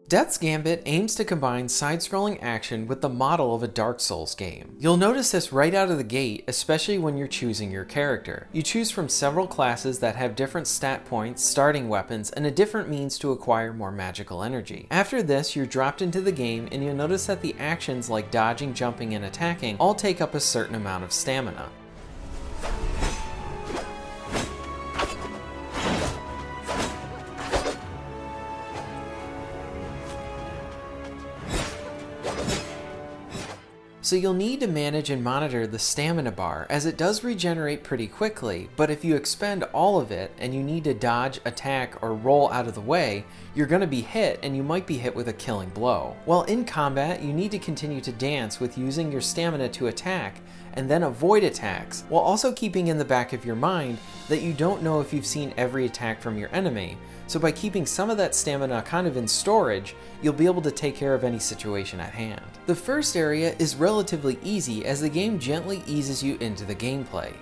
Death's Gambit aims to combine side-scrolling action with the model of a Dark Souls game. You'll notice this right out of the gate, especially when you're choosing your character. You choose from several classes that have different stat points, starting weapons, and a different means to acquire more magical energy. After this, you're dropped into the game and you'll notice that the actions like dodging, jumping, and attacking all take up a certain amount of stamina. So you'll need to manage and monitor the stamina bar, as it does regenerate pretty quickly, but if you expend all of it and you need to dodge, attack, or roll out of the way, you're going to be hit, and you might be hit with a killing blow. While in combat, you need to continue to dance with using your stamina to attack and then avoid attacks, while also keeping in the back of your mind that you don't know if you've seen every attack from your enemy. So by keeping some of that stamina kind of in storage, you'll be able to take care of any situation at hand. The first area is relatively easy, as the game gently eases you into the gameplay.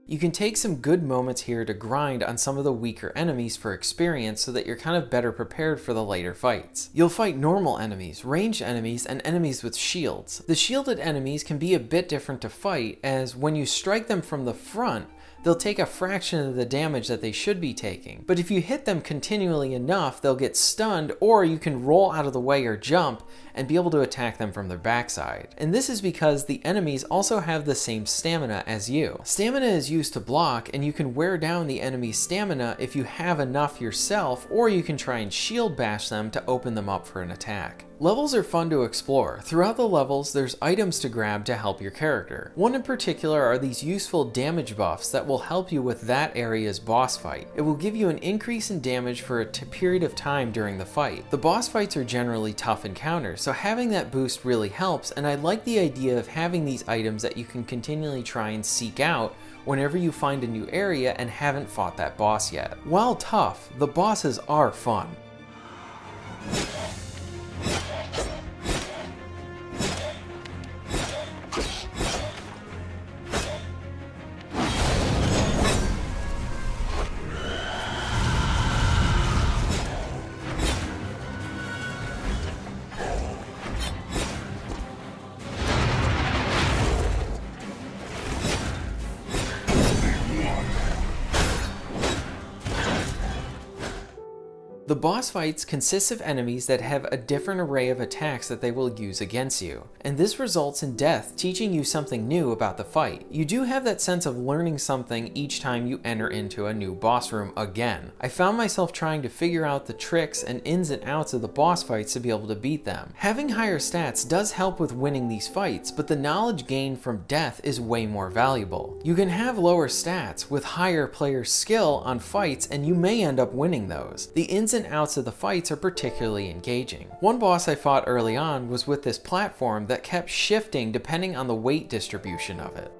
You can take some good moments here to grind on some of the weaker enemies for experience so that you're kind of better prepared for the later fights. You'll fight normal enemies, ranged enemies, and enemies with shields. The shielded enemies can be a bit different to fight, as when you strike them from the front, they'll take a fraction of the damage that they should be taking. But if you hit them continually enough, they'll get stunned, or you can roll out of the way or jump and be able to attack them from their backside. And this is because the enemies also have the same stamina as you. Stamina is used to block, and you can wear down the enemy's stamina if you have enough yourself, or you can try and shield bash them to open them up for an attack. Levels are fun to explore. Throughout the levels, there's items to grab to help your character. One in particular are these useful damage buffs that will help you with that area's boss fight. It will give you an increase in damage for a period of time during the fight. The boss fights are generally tough encounters, so having that boost really helps, and I like the idea of having these items that you can continually try and seek out whenever you find a new area and haven't fought that boss yet. While tough, the bosses are fun. The boss fights consist of enemies that have a different array of attacks that they will use against you, and this results in death teaching you something new about the fight. You do have that sense of learning something each time you enter into a new boss room again. I found myself trying to figure out the tricks and ins and outs of the boss fights to be able to beat them. Having higher stats does help with winning these fights, but the knowledge gained from death is way more valuable. You can have lower stats with higher player skill on fights, and you may end up winning those. The ins and outs of the fights are particularly engaging. One boss I fought early on was with this platform that kept shifting depending on the weight distribution of it.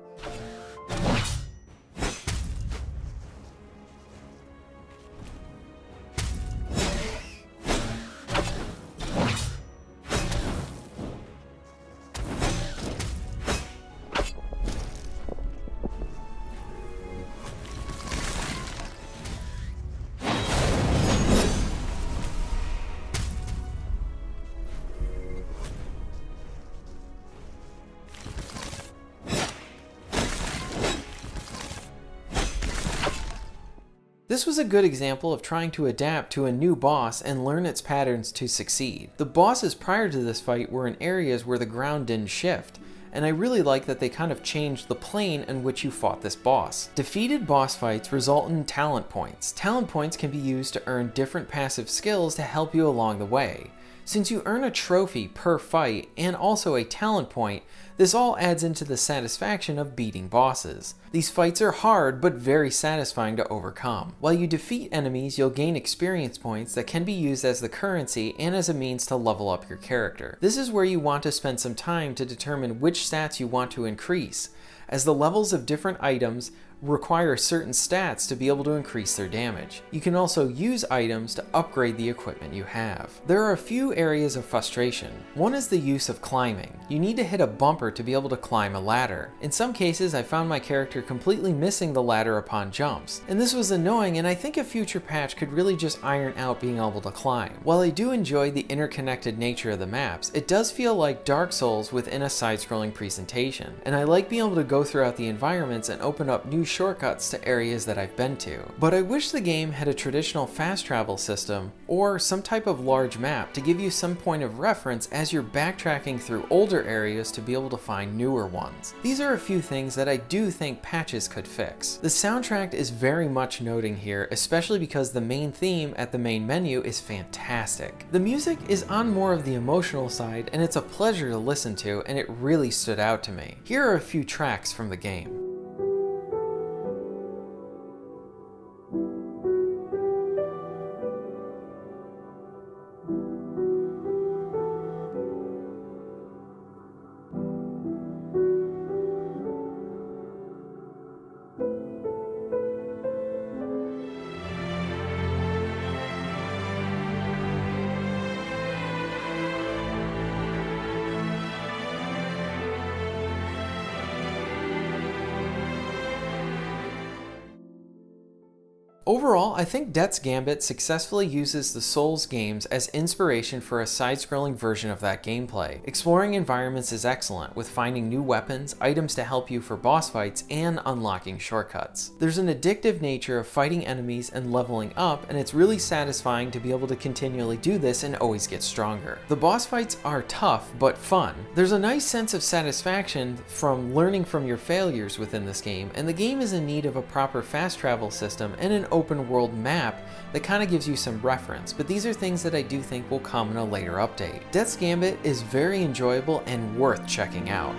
This was a good example of trying to adapt to a new boss and learn its patterns to succeed. The bosses prior to this fight were in areas where the ground didn't shift, and I really like that they kind of changed the plane in which you fought this boss. Defeated boss fights result in talent points. Talent points can be used to earn different passive skills to help you along the way. Since you earn a trophy per fight and also a talent point, this all adds into the satisfaction of beating bosses. These fights are hard but very satisfying to overcome. While you defeat enemies, you'll gain experience points that can be used as the currency and as a means to level up your character. This is where you want to spend some time to determine which stats you want to increase, as the levels of different items require certain stats to be able to increase their damage. You can also use items to upgrade the equipment you have. There are a few areas of frustration. One is the use of climbing. You need to hit a bumper to be able to climb a ladder. In some cases, I found my character completely missing the ladder upon jumps, and this was annoying, and I think a future patch could really just iron out being able to climb. While I do enjoy the interconnected nature of the maps, it does feel like Dark Souls within a side-scrolling presentation, and I like being able to go throughout the environments and open up new shortcuts to areas that I've been to. But I wish the game had a traditional fast travel system or some type of large map to give you some point of reference as you're backtracking through older areas to be able to find newer ones. These are a few things that I do think patches could fix. The soundtrack is very much noting here, especially because the main theme at the main menu is fantastic. The music is on more of the emotional side, and it's a pleasure to listen to, and it really stood out to me. Here are a few tracks from the game. Overall, I think Death's Gambit successfully uses the Souls games as inspiration for a side-scrolling version of that gameplay. Exploring environments is excellent, with finding new weapons, items to help you for boss fights, and unlocking shortcuts. There's an addictive nature of fighting enemies and leveling up, and it's really satisfying to be able to continually do this and always get stronger. The boss fights are tough, but fun. There's a nice sense of satisfaction from learning from your failures within this game, and the game is in need of a proper fast travel system and an open world map that kind of gives you some reference, but these are things that I do think will come in a later update. Death's Gambit is very enjoyable and worth checking out.